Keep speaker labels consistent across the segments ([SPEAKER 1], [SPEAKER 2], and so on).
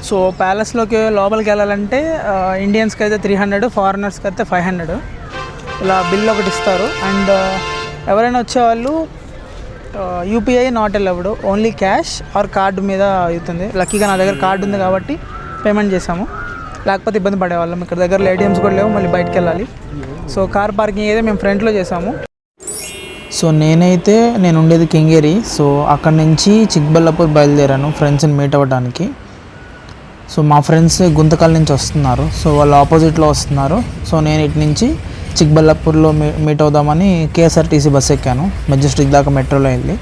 [SPEAKER 1] So ప్యాలెస్లోకి లోపలికి వెళ్ళాలంటే ఇండియన్స్కి అయితే 300, ఫారినర్స్కి అయితే 500 ఇలా బిల్ ఒకటి ఇస్తారు. అండ్ ఎవరైనా వచ్చేవాళ్ళు UPI not allowed, only cash or card మీద అవుతుంది. లక్కీగా నా దగ్గర కార్డు ఉంది కాబట్టి పేమెంట్ చేసాము, లేకపోతే ఇబ్బంది పడేవాళ్ళం. ఇక్కడ దగ్గరలో ఏటీఎమ్స్ కూడా లేవు, మళ్ళీ బయటకు వెళ్ళాలి. సో కార్ పార్కింగ్ అయితే మేము ఫ్రంట్లో చేసాము. సో నేను ఉండేది కెంగేరి. సో అక్కడ నుంచి చిక్బల్లాపూర్ బయలుదేరాను ఫ్రెండ్స్ని మీట్ అవ్వడానికి. సో మా ఫ్రెండ్స్ గుంతకల్ నుంచి వస్తున్నారు, సో వాళ్ళు ఆపోజిట్లో వస్తున్నారు. సో నేను ఇటు నుంచి చిక్బల్లాపూర్లో మీట్ అవుదామని కేఎస్ఆర్టీసీ బస్ ఎక్కాను, మెజెస్టిక్ దాకా మెట్రోలో వెళ్ళి.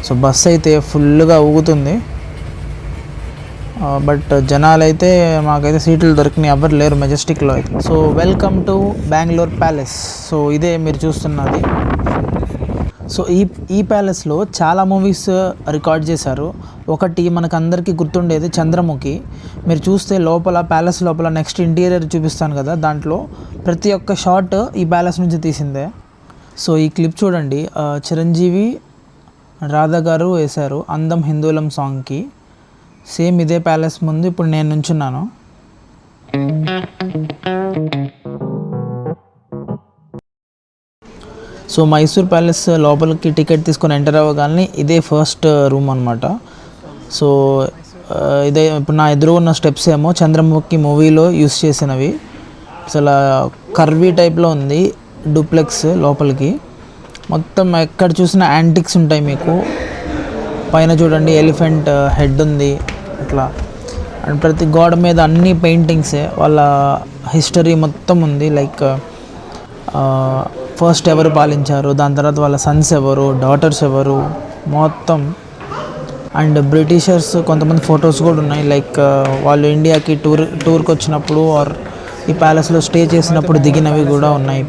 [SPEAKER 1] సో బస్ అయితే ఫుల్గా ఊగుతుంది, బట్ జనాలు అయితే మాకైతే సీట్లు దొరికినాయి, ఎవరు లేరు మెజెస్టిక్లో అయితే. So welcome to Bengaluru palace. So ఇదే మీరు చూస్తున్నది. సో ఈ ప్యాలెస్లో చాలా మూవీస్ రికార్డ్ చేశారు. ఒకటి మనకు అందరికీ గుర్తుండేది చంద్రముఖి. మీరు చూస్తే లోపల ప్యాలెస్ లోపల నెక్స్ట్ ఇంటీరియర్ చూపిస్తాను కదా, దాంట్లో ప్రతి ఒక్క షాట్ ఈ ప్యాలెస్ నుంచి తీసిందే. సో ఈ క్లిప్ చూడండి, చిరంజీవి రాధా గారు వేశారు అందం హిందూలం సాంగ్కి. సేమ్ ఇదే ప్యాలెస్ ముందు ఇప్పుడు నేను నుంచున్నాను. సో మైసూర్ ప్యాలెస్ లోపలికి టికెట్ తీసుకొని ఎంటర్ అవ్వగానే ఇదే ఫస్ట్ రూమ్ అనమాట. సో ఇదే ఇప్పుడు నా ఎదురు ఉన్న స్టెప్స్ ఏమో చంద్రముఖి మూవీలో యూస్ చేసినవి. అసలు కర్వీ టైప్లో ఉంది డూప్లెక్స్. లోపలికి మొత్తం ఎక్కడ చూసినా యాంటిక్స్ ఉంటాయి మీకు. పైన చూడండి ఎలిఫెంట్ హెడ్ ఉంది అట్లా. అండ్ ప్రతి గోడ మీద అన్ని పెయింటింగ్సే, వాళ్ళ హిస్టరీ మొత్తం ఉంది. లైక్ ఫస్ట్ ఎవరు పాలించారు, దాని తర్వాత వాళ్ళ సన్స్ ఎవరు, డాటర్స్ ఎవరు మొత్తం. అండ్ బ్రిటిషర్స్ కొంతమంది ఫొటోస్ కూడా ఉన్నాయి. లైక్ వాళ్ళు ఇండియాకి టూర్కి వచ్చినప్పుడు ఆర్ ఈ ప్యాలెస్లో స్టే చేసినప్పుడు దిగినవి కూడా ఉన్నాయి.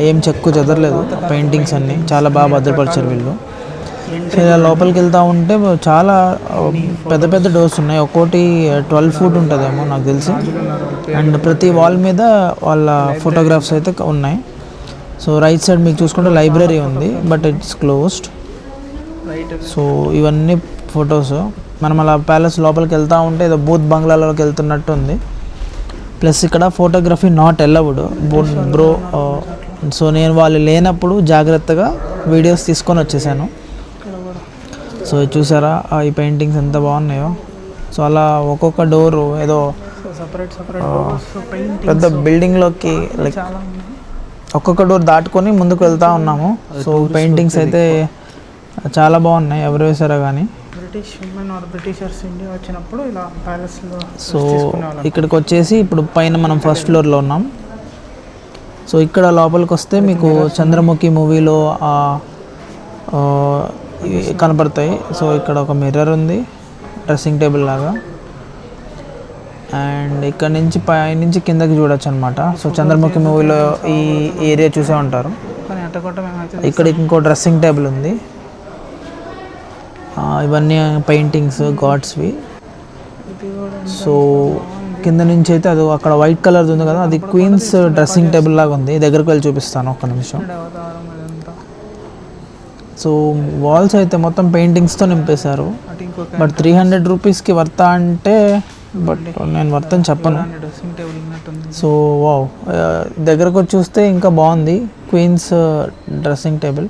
[SPEAKER 1] ఏం చెక్కు చెదరలేదు, పెయింటింగ్స్ అన్నీ చాలా బాగా భద్రపరిచారు వీళ్ళు. సో ఇలా లోపలికి వెళ్తూ ఉంటే చాలా పెద్ద పెద్ద డోర్స్ ఉన్నాయి. ఒక్కోటి 12 feet ఉంటుందేమో నాకు తెలిసి. అండ్ ప్రతి వాల్ మీద వాళ్ళ ఫోటోగ్రాఫ్స్ అయితే ఉన్నాయి. సో రైట్ సైడ్ మీకు చూసుకుంటే లైబ్రరీ ఉంది, బట్ ఇట్స్ క్లోజ్డ్. సో ఇవన్నీ ఫొటోస్. మనం అలా ప్యాలెస్ లోపలికి వెళ్తూ ఉంటే ఏదో బూత్ బంగ్లాలోకి వెళ్తున్నట్టు ఉంది. ప్లస్ ఇక్కడ photography not allowed bro. So నేను వాళ్ళు లేనప్పుడు జాగ్రత్తగా వీడియోస్ తీసుకొని వచ్చేసాను. సో చూసారా ఈ పెయింటింగ్స్ ఎంత బాగున్నాయో. సో అలా ఒక్కొక్క డోరు ఏదో పెద్ద బిల్డింగ్లోకి లైక్ ఒక్కొక్క డోర్ దాటుకొని ముందుకు వెళ్తూ ఉన్నాము. సో పెయింటింగ్స్ అయితే చాలా బాగున్నాయి, ఎవరు వేసారో కానీ. బ్రిటిషర్స్ ఇండియా వచ్చినప్పుడు ఇలా ప్యాలెస్లో. సో ఇక్కడికి వచ్చేసి ఇప్పుడు పైన మనం ఫస్ట్ ఫ్లోర్లో ఉన్నాం. సో ఇక్కడ లోపలికి వస్తే మీకు చంద్రముఖి మూవీలో కనపడతాయి. సో ఇక్కడ ఒక మిర్రర్ ఉంది, డ్రెస్సింగ్ టేబుల్ లాగా. అండ్ ఇక్కడ నుంచి పైనుంచి కిందకి చూడొచ్చు అనమాట. సో చంద్రముఖి మూవీలో ఈ ఏరియా చూసే ఉంటారు. ఇక్కడ ఇంకో డ్రెస్సింగ్ టేబుల్ ఉంది. ఇవన్నీ పెయింటింగ్స్ గాడ్స్వి. సో కింద నుంచి అయితే అది అక్కడ వైట్ కలర్ ఉంది కదా, అది క్వీన్స్ డ్రెస్సింగ్ టేబుల్ లాగా ఉంది. దగ్గరకు వెళ్ళి చూపిస్తాను ఒక్క నిమిషం. సో వాల్స్ అయితే మొత్తం పెయింటింగ్స్తో నింపేశారు. బట్ 300 రూపీస్కి వర్తా అంటే, బట్ నేను వర్త్ అని చెప్పను. సో వావ్, దగ్గరకు వచ్చి చూస్తే ఇంకా బాగుంది క్వీన్స్ డ్రెస్సింగ్ టేబుల్.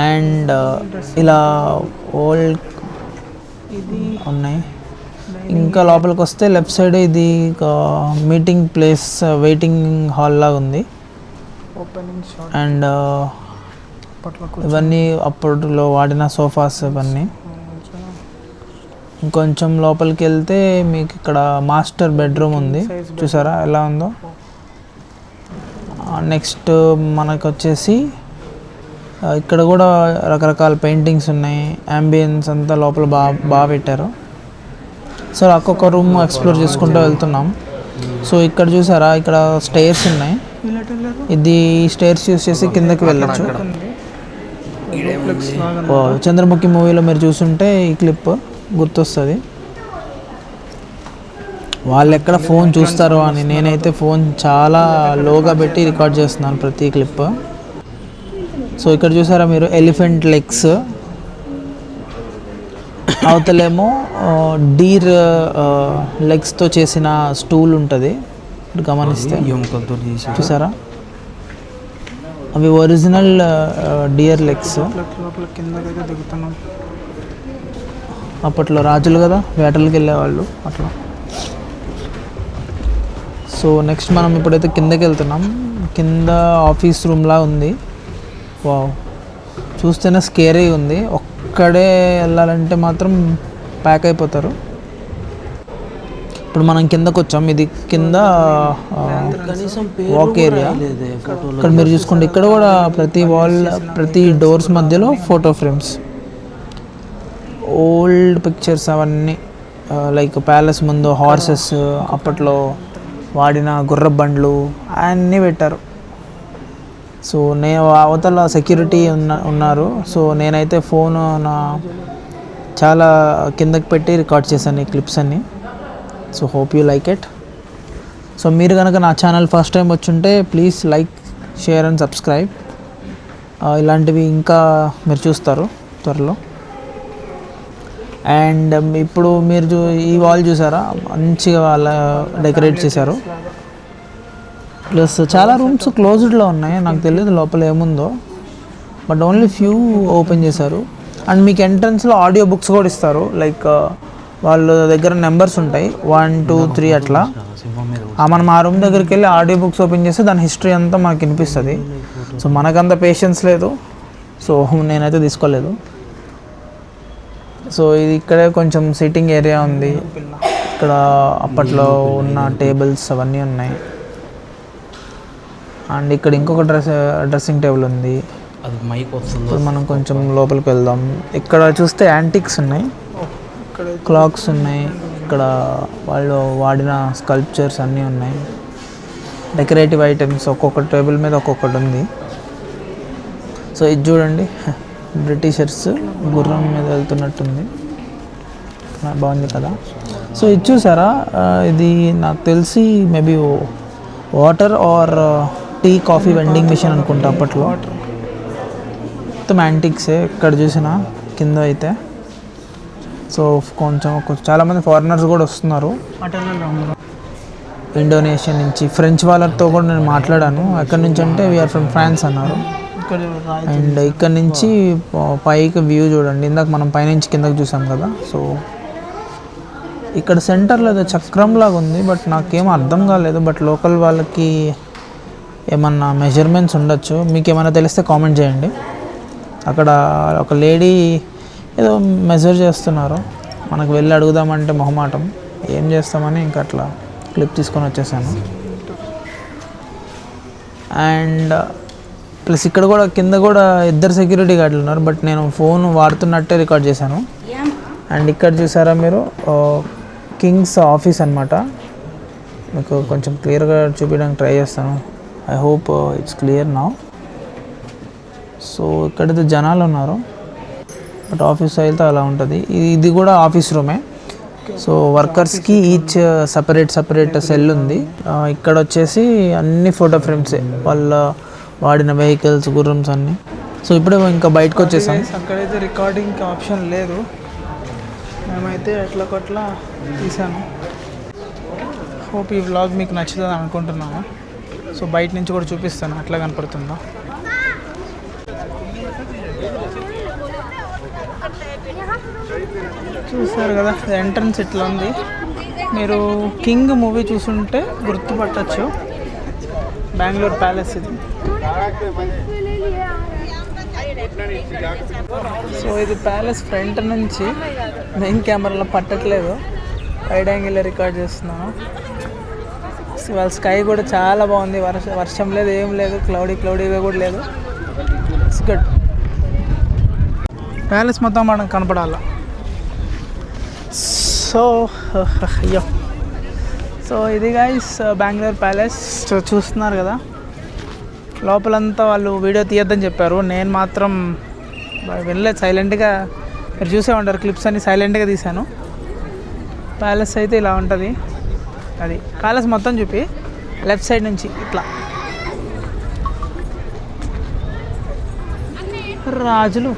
[SPEAKER 1] అండ్ ఇలా ఓల్డ్ ఉన్నాయి. ఇంకా లోపలికి వస్తే లెఫ్ట్ సైడ్ ఇది మీటింగ్ ప్లేస్, వెయిటింగ్ హాల్ లాగా ఉంది. అండ్ ఇవన్నీ అప్పట్లో వాడిన సోఫాస్ ఇవన్నీ. ఇంకొంచెం లోపలికి వెళ్తే మీకు ఇక్కడ మాస్టర్ బెడ్రూమ్ ఉంది, చూసారా ఎలా ఉందో. నెక్స్ట్ మనకు వచ్చేసి ఇక్కడ కూడా రకరకాల పెయింటింగ్స్ ఉన్నాయి. అంబియన్స్ అంతా లోపల బాగా పెట్టారు. సో ఒక్కొక్క రూమ్ ఎక్స్ప్లోర్ చేసుకుంటూ వెళ్తున్నాం. సో ఇక్కడ చూసారా, ఇక్కడ స్టేర్స్ ఉన్నాయి. ఇది స్టేర్స్ యూస్ చేసి కిందకి వెళ్ళచ్చు. చంద్రముఖి మూవీలో మీరు చూస్తుంటే ఈ క్లిప్ గుర్తొస్తుంది. వాళ్ళు ఎక్కడ ఫోన్ చూస్తారో అని నేనైతే ఫోన్ చాలా లోగా పెట్టి రికార్డ్ చేస్తున్నాను ప్రతి క్లిప్. సో ఇక్కడ చూసారా మీరు ఎలిఫెంట్ లెగ్స్. అవతలేమో డీర్ లెగ్స్తో చేసిన స్టూల్ ఉంటుంది. ఇప్పుడు గమనిస్తే
[SPEAKER 2] ఎముకలతో చేసి
[SPEAKER 1] చూసారా, అవి ఒరిజినల్ డియర్ లెగ్స్. అప్పట్లో రాజులు కదా, వేటలకు వెళ్ళేవాళ్ళు అట్లా. సో నెక్స్ట్ మనం ఇప్పుడైతే కిందకి వెళ్తున్నాం. కింద ఆఫీస్ రూమ్లా ఉంది. వావ్, చూస్తేనే స్కేరీ ఉంది. ఒక్కడే వెళ్ళాలంటే మాత్రం ప్యాక్ అయిపోతారు. ఇప్పుడు మనం కిందకు వచ్చాం. ఇది కింద వాక్ ఏరియా. ఇక్కడ మీరు చూసుకోండి, ఇక్కడ కూడా ప్రతి వాల్, ప్రతి డోర్స్ మధ్యలో ఫోటో ఫ్రేమ్స్, ఓల్డ్ పిక్చర్స్ అవన్నీ. లైక్ ప్యాలెస్ ముందు హార్సెస్, అప్పట్లో వాడిన గుర్ర బండ్లు అన్నీ పెట్టారు. సో అవతల సెక్యూరిటీ ఉన్నారు. సో నేనైతే ఫోన్ చాలా కిందకి పెట్టి రికార్డ్ చేశాను ఈ క్లిప్స్ అన్నీ. So hope you like it. So మీరు కనుక నా ఛానల్ ఫస్ట్ టైం వచ్చుంటే please like, share and subscribe. ఇలాంటివి ఇంకా మీరు చూస్తారు త్వరలో. అండ్ ఇప్పుడు మీరు ఈ వాల్ చూసారా, మంచిగా వాళ్ళ డెకరేట్ చేశారు. ప్లస్ చాలా రూమ్స్ క్లోజ్డ్లో ఉన్నాయి, నాకు తెలియదు లోపల ఏముందో, బట్ ఓన్లీ ఫ్యూ ఓపెన్ చేశారు. అండ్ మీకు ఎంట్రన్స్లో ఆడియో బుక్స్ కూడా ఇస్తారు. లైక్ వాళ్ళ దగ్గర నెంబర్స్ ఉంటాయి, 1, 2, 3 అట్లా. మనం ఆ రూమ్ దగ్గరికి వెళ్ళి ఆడియో బుక్స్ ఓపెన్ చేస్తే దాని హిస్టరీ అంతా మనకు వినిపిస్తుంది. సో మనకంత పేషెన్స్ లేదు, సో నేనైతే తీసుకోలేదు. సో ఇది ఇక్కడే కొంచెం సిట్టింగ్ ఏరియా ఉంది. ఇక్కడ అప్పట్లో ఉన్న టేబుల్స్ అవన్నీ ఉన్నాయి. అండ్ ఇక్కడ ఇంకొక డ్రెస్సింగ్ టేబుల్ ఉంది.
[SPEAKER 2] అది మైక్ వస్తుంది.
[SPEAKER 1] ఇప్పుడు మనం కొంచెం లోపలికి వెళ్దాం. ఇక్కడ చూస్తే యాంటిక్స్ ఉన్నాయి, క్లాక్స్ ఉన్నాయి, ఇక్కడ వాళ్ళు వాడిన స్కల్ప్చర్స్ అన్నీ ఉన్నాయి, డెకరేటివ్ ఐటమ్స్ ఒక్కొక్క టేబుల్ మీద ఒక్కొక్కటి ఉంది. సో ఇది చూడండి, బ్రిటిషర్స్ గుర్రం మీద వెళ్తున్నట్టుంది, బాగుంది కదా. సో ఇది చూసారా, ఇది నాకు తెలిసి maybe water or tea coffee vending machine అనుకుంటా అప్పట్లో. మొత్తం యాంటిక్సే ఎక్కడ చూసినా కింద అయితే. సో కొంచెం చాలామంది ఫారినర్స్ కూడా వస్తున్నారు. ఇండోనేషియా నుంచి, ఫ్రెంచ్ వాళ్ళతో కూడా నేను మాట్లాడాను. ఎక్కడి నుంచి అంటే వీఆర్ ఫ్రమ్ ఫ్రాన్స్ అన్నారు. అండ్ ఇక్కడ నుంచి పైకి వ్యూ చూడండి, ఇందాక మనం పైనుంచి కిందకి చూసాం కదా. సో ఇక్కడ సెంటర్లో ఏదో చక్రం లాగా ఉంది, బట్ నాకేం అర్థం కాలేదు. బట్ లోకల్ వాళ్ళకి ఏమన్నా మెజర్మెంట్స్ ఉండొచ్చు, మీకు ఏమైనా తెలిస్తే కామెంట్ చేయండి. అక్కడ ఒక లేడీ ఏదో మెజర్ చేస్తున్నారు, మనకు వెళ్ళి అడుగుదామంటే మొహమాటం, ఏం చేస్తామని ఇంకా అట్లా క్లిప్ తీసుకొని వచ్చేసాను. అండ్ ప్లస్ ఇక్కడ కూడా కింద కూడా 2 సెక్యూరిటీ గార్డులు ఉన్నారు, బట్ నేను ఫోన్ వాడుతున్నట్టే రికార్డ్ చేశాను. అండ్ ఇక్కడ చూసారా మీరు, కింగ్స్ ఆఫీస్ అనమాట. మీకు కొంచెం క్లియర్గా చూపించడానికి ట్రై చేస్తాను. I hope it's clear now. So ఇక్కడైతే జనాలు ఉన్నారు, బట్ ఆఫీస్ అయితే అలా ఉంటుంది. ఇది కూడా ఆఫీస్ రూమే. సో వర్కర్స్కి ఈచ్ సపరేట్ సెల్ ఉంది. ఇక్కడ వచ్చేసి అన్ని ఫోటో ఫ్రేమ్సే, వాళ్ళ వాడిన వెహికల్స్, గుర్రమ్స్ అన్నీ. సో ఇప్పుడే ఇంకా బయటకు వచ్చేసాం. అక్కడైతే రికార్డింగ్ ఆప్షన్ లేదు, మేమైతే ఎట్లా కొట్లా తీసాను. హోప్ ఈ వ్లాగ్ మీకు నచ్చుతుంది అనుకుంటున్నాను. సో బయట నుంచి కూడా చూపిస్తాను అట్లా కనపడుతుందా. చూసారు కదా, ఎంట్రన్స్ ఇట్లా ఉంది. మీరు కింగ్ మూవీ చూసుంటే గుర్తుపట్టచ్చు, బెంగళూరు ప్యాలెస్ ఇది. సో ఇది ప్యాలెస్ ఫ్రంట్ నుంచి మెయిన్ కెమెరాలో పట్టట్లేదు, వైడ్ యాంగిల్లో రికార్డ్ చేస్తున్నాను. వాళ్ళ స్కై కూడా చాలా బాగుంది, వర్షం లేదు, ఏం లేదు, క్లౌడీగా కూడా లేదు. It's good. ప్యాలెస్ మొత్తం మనకు కనపడాల. సో ఇది గైస్ బెంగళూరు ప్యాలెస్. సో చూస్తున్నారు కదా, లోపలంతా వాళ్ళు వీడియో తీయద్దని చెప్పారు, నేను మాత్రం వెళ్ళలేదు, సైలెంట్గా. మీరు చూసే ఉంటారు క్లిప్స్ అన్ని సైలెంట్గా తీశాను. ప్యాలెస్ అయితే ఇలా ఉంటుంది. అది ప్యాలెస్ మొత్తం చూపి లెఫ్ట్ సైడ్ నుంచి ఇట్లా రాజులు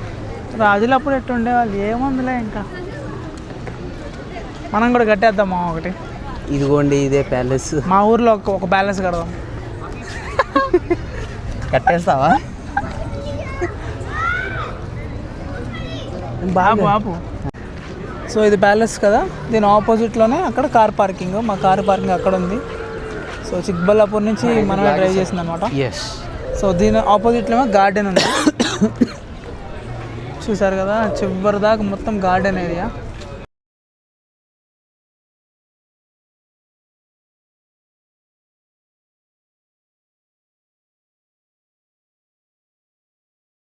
[SPEAKER 1] అప్పుడు ఎట్టు ఉండేవాళ్ళు, ఏముందిలే ఇంకా మనం కూడా కట్టేద్దాం మా ఒకటి.
[SPEAKER 2] ఇదిగోండి ఇదే ప్యాలెస్.
[SPEAKER 1] మా ఊర్లో ఒక ప్యాలెస్ కడదాం.
[SPEAKER 2] కట్టేస్తావా?
[SPEAKER 1] బాబు. సో ఇది ప్యాలెస్ కదా, దీని ఆపోజిట్లోనే అక్కడ కార్ పార్కింగ్. మా కార్ పార్కింగ్ అక్కడ ఉంది. సో చిక్బల్లాపూర్ నుంచి మనమే డ్రైవ్ చేసింది అనమాట.
[SPEAKER 2] ఎస్.
[SPEAKER 1] సో దీని ఆపోజిట్లో గార్డెన్ ఉంది. చూసారు కదా, చివరి దాకా మొత్తం గార్డెన్ ఏరియా.